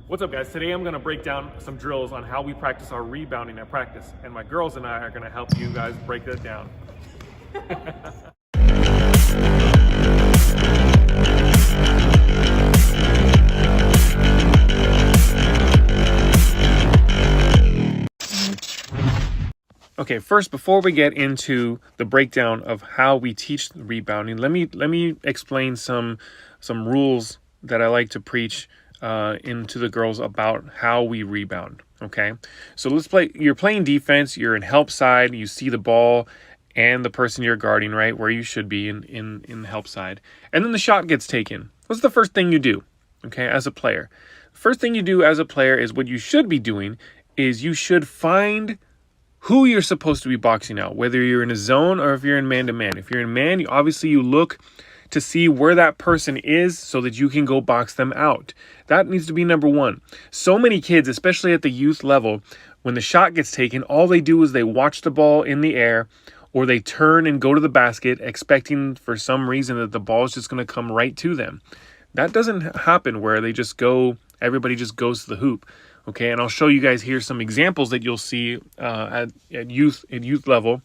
What's up, guys? Today I'm going to break down some drills on how we practice our rebounding at practice, and my girls and I are going to help you guys break that down. Okay, first, before we get into the breakdown of how we teach rebounding, let me explain some rules that I like to preach into the girls about how we rebound. Okay, so let's play. You're playing defense. You're in help side. You see the ball and the person you're guarding right where you should be in help side, and then the shot gets taken. What's the first thing you do? Okay, as a player, first thing you do as a player is what you should be doing is you should find who you're supposed to be boxing out, whether you're in a zone or if you're in man-to-man. If you're in man, you look to see where that person is so that you can go box them out. That needs to be number one. So many kids, especially at the youth level, when the shot gets taken, all they do is they watch the ball in the air or they turn and go to the basket expecting for some reason that the ball is just going to come right to them. That doesn't happen where everybody just goes to the hoop. Okay, and I'll show you guys here some examples that you'll see at youth level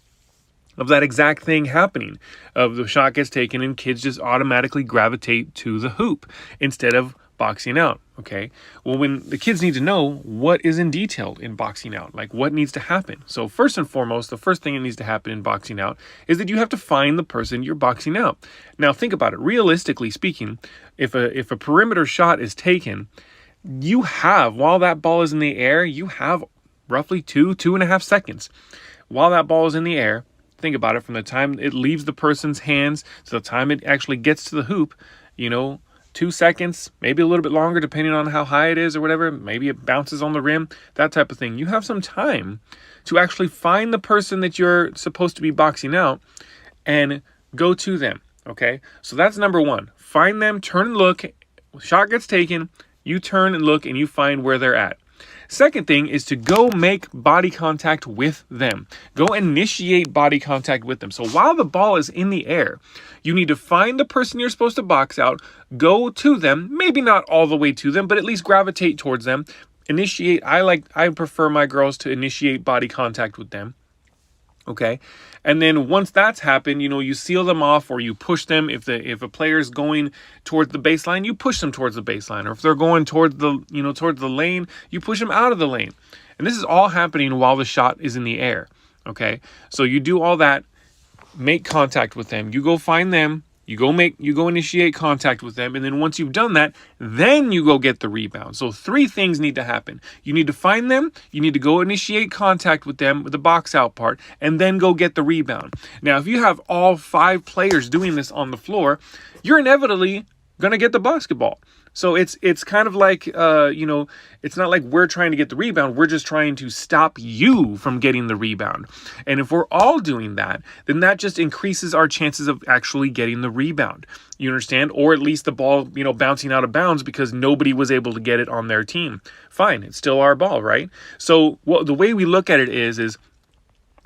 of that exact thing happening. Of the shot gets taken and kids just automatically gravitate to the hoop instead of boxing out. Okay, well, when the kids need to know what is in detail in boxing out, like what needs to happen. So first and foremost, the first thing that needs to happen in boxing out is that you have to find the person you're boxing out. Now think about it. Realistically speaking, if a perimeter shot is taken, while that ball is in the air, you have roughly 2.5 seconds. While that ball is in the air, think about it, from the time it leaves the person's hands to the time it actually gets to the hoop, 2 seconds, maybe a little bit longer depending on how high it is or whatever. Maybe it bounces on the rim, that type of thing. You have some time to actually find the person that you're supposed to be boxing out and go to them, okay? So that's number one. Find them, turn and look, shot gets taken, you turn and look and you find where they're at. Second thing is to go make body contact with them. Go initiate body contact with them. So while the ball is in the air, you need to find the person you're supposed to box out, go to them, maybe not all the way to them, but at least gravitate towards them. Initiate. I prefer my girls to initiate body contact with them. Okay, and then once that's happened, you seal them off or you push them. If a player's going towards the baseline, you push them towards the baseline. Or if they're going towards the lane, you push them out of the lane. And this is all happening while the shot is in the air. Okay, so you do all that, make contact with them. You go find them. You go initiate contact with them, and then once you've done that, then you go get the rebound. So 3 things need to happen. You need to find them, you need to go initiate contact with them with the box out part, and then go get the rebound. Now, if you have all 5 players doing this on the floor, you're inevitably going to get the basketball. So it's kind of like, it's not like we're trying to get the rebound. We're just trying to stop you from getting the rebound. And if we're all doing that, then that just increases our chances of actually getting the rebound. You understand? Or at least the ball, bouncing out of bounds because nobody was able to get it on their team. Fine. It's still our ball, right? So the way we look at it is,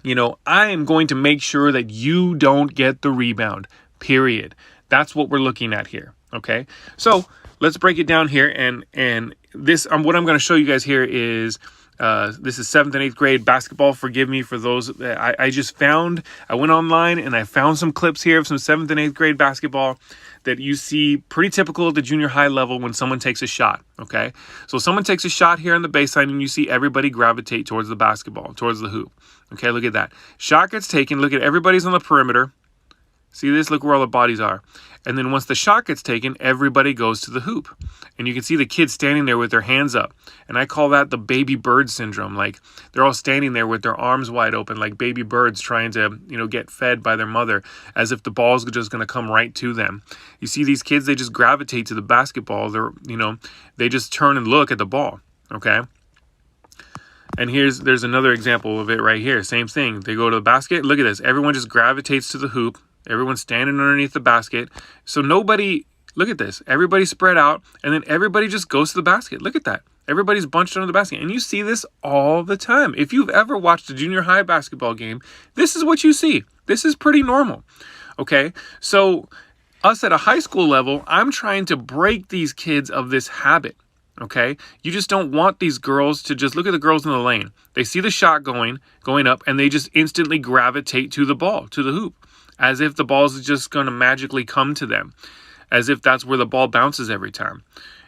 I am going to make sure that you don't get the rebound, period. That's what we're looking at here. Okay. So let's break it down here, and this what I'm going to show you guys here is this is 7th and 8th grade basketball. Forgive me for those that I went online and I found some clips here of some 7th and 8th grade basketball that you see pretty typical at the junior high level when someone takes a shot. Okay, so someone takes a shot here on the baseline and you see everybody gravitate towards the basketball, towards the hoop. Okay, look at that. Shot gets taken. Look at everybody's on the perimeter. See this? Look where all the bodies are. And then once the shot gets taken, everybody goes to the hoop. And you can see the kids standing there with their hands up. And I call that the baby bird syndrome. Like they're all standing there with their arms wide open like baby birds trying to, get fed by their mother as if the ball's just going to come right to them. You see these kids, they just gravitate to the basketball. They just turn and look at the ball. Okay? And there's another example of it right here. Same thing. They go to the basket. Look at this. Everyone just gravitates to the hoop. Everyone's standing underneath the basket. So look at this. Everybody spread out, and then everybody just goes to the basket. Look at that. Everybody's bunched under the basket. And you see this all the time. If you've ever watched a junior high basketball game, this is what you see. This is pretty normal. Okay? So us at a high school level, I'm trying to break these kids of this habit. Okay, you just don't want these girls to just look at the girls in the lane. They see the shot going up, and they just instantly gravitate to the ball, to the hoop, as if the ball is just going to magically come to them, as if that's where the ball bounces every time.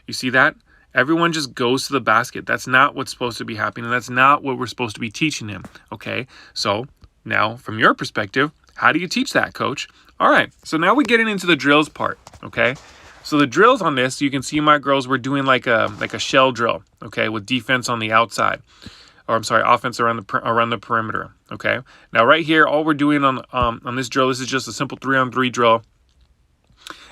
You see that? Everyone just goes to the basket. That's not what's supposed to be happening. That's not what we're supposed to be teaching them. Okay, so now from your perspective, how do you teach that, coach? All right, so now we're getting into the drills part. Okay. So the drills on this, you can see my girls were doing like a shell drill, okay, with defense on the outside, or I'm sorry, offense around the perimeter, okay. Now right here, all we're doing on this drill, this is just a simple 3-on-3 drill,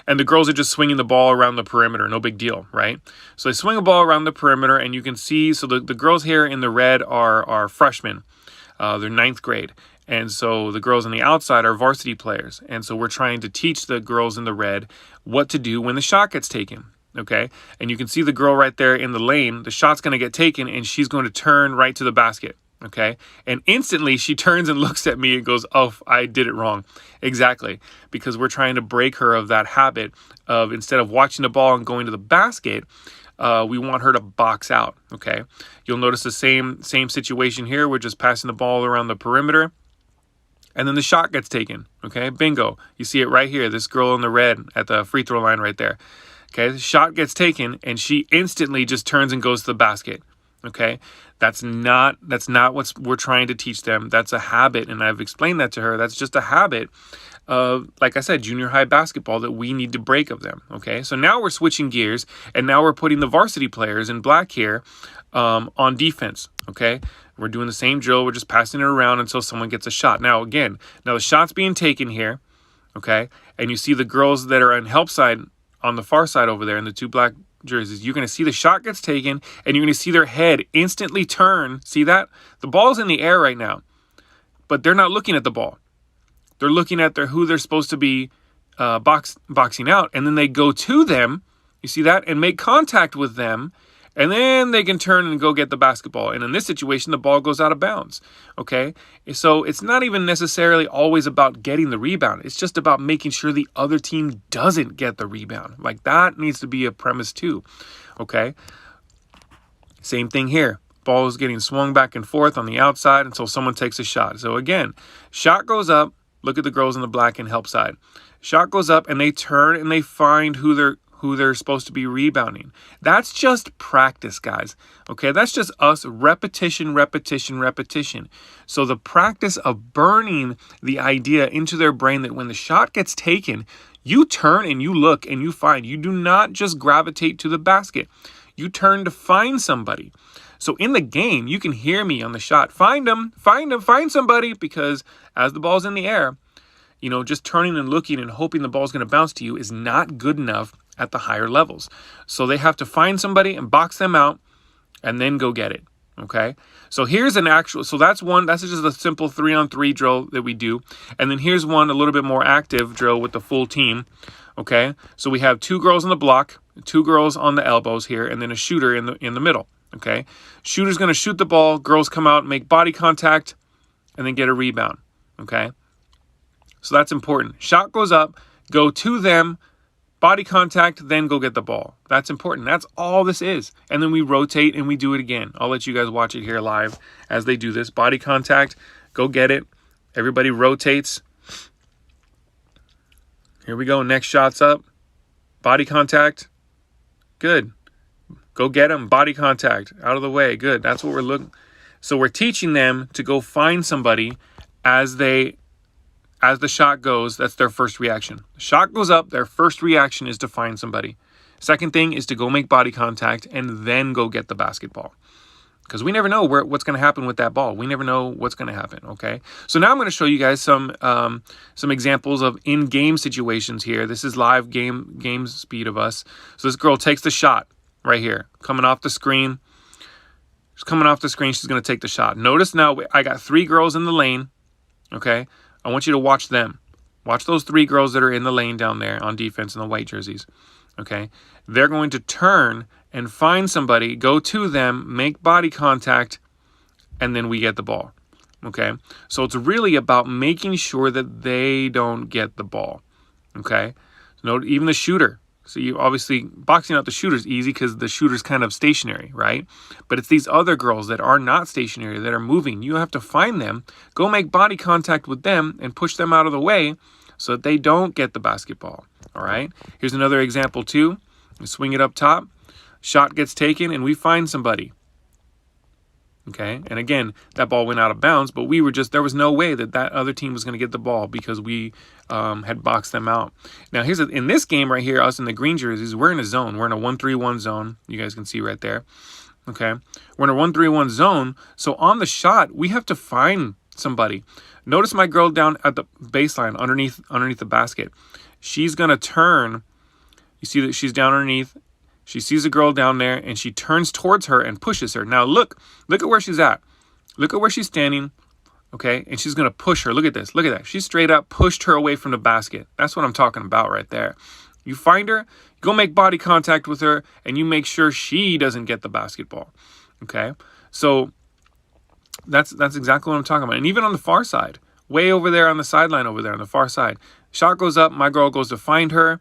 and the girls are just swinging the ball around the perimeter, no big deal, right? So they swing a ball around the perimeter, and you can see, so the girls here in the red are freshmen, they're 9th grade. And so the girls on the outside are varsity players. And so we're trying to teach the girls in the red what to do when the shot gets taken, okay? And you can see the girl right there in the lane. The shot's going to get taken, and she's going to turn right to the basket, okay? And instantly she turns and looks at me and goes, oh, I did it wrong. Exactly, because we're trying to break her of that habit of, instead of watching the ball and going to the basket, we want her to box out, okay? You'll notice the same situation here. We're just passing the ball around the perimeter. And then the shot gets taken, okay? Bingo. You see it right here, this girl in the red at the free throw line right there. Okay, the shot gets taken, and she instantly just turns and goes to the basket, okay? That's not what we're trying to teach them. That's a habit, and I've explained that to her. That's just a habit of, like I said, junior high basketball that we need to break of them, okay? So now we're switching gears, and now we're putting the varsity players in black here on defense, okay? We're doing the same drill. We're just passing it around until someone gets a shot. Now, again, the shot's being taken here, okay? And you see the girls that are on help side on the far side over there in the 2 black jerseys. You're going to see the shot gets taken, and you're going to see their head instantly turn. See that? The ball's in the air right now, but they're not looking at the ball. They're looking at who they're supposed to be boxing out, and then they go to them, you see that, and make contact with them, and then they can turn and go get the basketball. And in this situation, the ball goes out of bounds, okay? So it's not even necessarily always about getting the rebound. It's just about making sure the other team doesn't get the rebound. Like, that needs to be a premise too, okay? Same thing here. Ball is getting swung back and forth on the outside until someone takes a shot. So again, shot goes up. Look at the girls in the black and help side. Shot goes up, and they turn and they find who they're supposed to be rebounding. That's just practice, guys. Okay, that's just us repetition. So the practice of burning the idea into their brain that when the shot gets taken, you turn and you look and you find. You do not just gravitate to the basket. You turn to find somebody. So in the game, you can hear me on the shot. Find them, find somebody, because as the ball's in the air, just turning and looking and hoping the ball's going to bounce to you is not good enough at the higher levels. So they have to find somebody and box them out and then go get it, okay? So here's an actual, so that's just a simple 3-on-3 drill that we do. And then here's one a little bit more active drill with the full team, okay? So we have 2 girls on the block, 2 girls on the elbows here, and then a shooter in the middle, okay? Shooter's going to shoot the ball, girls come out, make body contact, and then get a rebound, okay? So that's important. Shot goes up, go to them, body contact, then go get the ball. That's important. That's all this is. And then we rotate and we do it again. I'll let you guys watch it here live as they do this. Body contact, go get it. Everybody rotates. Here we go. Next shot's up. Body contact. Good. Go get them. Body contact. Out of the way. Good. That's what we're looking. So we're teaching them to go find somebody as the shot goes. That's their first reaction. The shot goes up. Their first reaction is to find somebody. Second thing is to go make body contact and then go get the basketball. Because we never know what's going to happen with that ball. We never know what's going to happen, okay? So now I'm going to show you guys some examples of in-game situations here. This is live game speed of us. So this girl takes the shot right here. Coming off the screen. She's coming off the screen. She's going to take the shot. Notice now I got 3 girls in the lane, okay? I want you to watch them. Watch those 3 girls that are in the lane down there on defense in the white jerseys. Okay? They're going to turn and find somebody, go to them, make body contact, and then we get the ball. Okay? So it's really about making sure that they don't get the ball. Okay? Note even the shooter. So you obviously, boxing out the shooter's easy because the shooter's kind of stationary, right? But it's these other girls that are not stationary, that are moving. You have to find them, go make body contact with them, and push them out of the way so that they don't get the basketball, all right? Here's another example too. We swing it up top, shot gets taken, and we find somebody. Okay, and again, that ball went out of bounds, but we were just, there was no way that that other team was going to get the ball because we had boxed them out. Now, in this game right here, us in the green jerseys, we're in a zone. We're in a 1-3-1 zone. You guys can see right there. Okay, we're in a 1-3-1 zone. So on the shot, we have to find somebody. Notice my girl down at the baseline underneath the basket. She's going to turn. You see that she's down underneath. She sees a girl down there, and she turns towards her and pushes her. Now, look at where she's at. Look at where she's standing, okay? And she's going to push her. Look at this. Look at that. She straight up pushed her away from the basket. That's what I'm talking about right there. You find her, you go make body contact with her, and you make sure she doesn't get the basketball, okay? So that's exactly what I'm talking about. And even on the far side, way over there on the sideline over there on the far side, shot goes up, my girl goes to find her,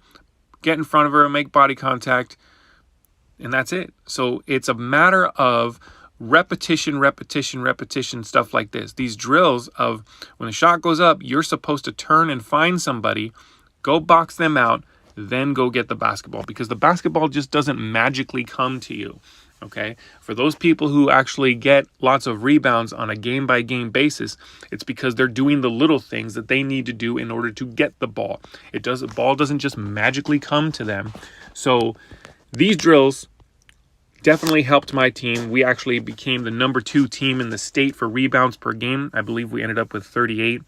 get in front of her, make body contact, and that's it. So it's a matter of repetition, stuff like this. These drills of when a shot goes up, you're supposed to turn and find somebody, go box them out, then go get the basketball, because the basketball just doesn't magically come to you. Okay, for those people who actually get lots of rebounds on a game-by-game basis, it's because they're doing the little things that they need to do in order to get the ball. The ball doesn't just magically come to them. So these drills definitely helped my team. We actually became the number 2 team in the state for rebounds per game. I believe we ended up with 38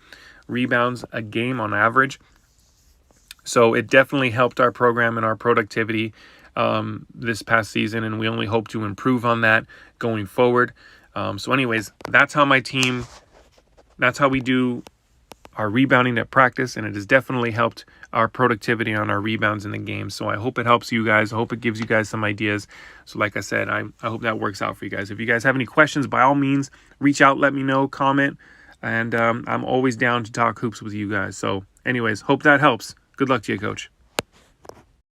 rebounds a game on average. So it definitely helped our program and our productivity this past season, and we only hope to improve on that going forward. So anyways, that's how we do our rebounding at practice, and it has definitely helped our productivity on our rebounds in the game. So I hope it helps you guys. I hope it gives you guys some ideas. So like I said, I hope that works out for you guys. If you guys have any questions, by all means, reach out, let me know, comment, and I'm always down to talk hoops with you guys. So anyways, hope that helps. Good luck to you, Coach.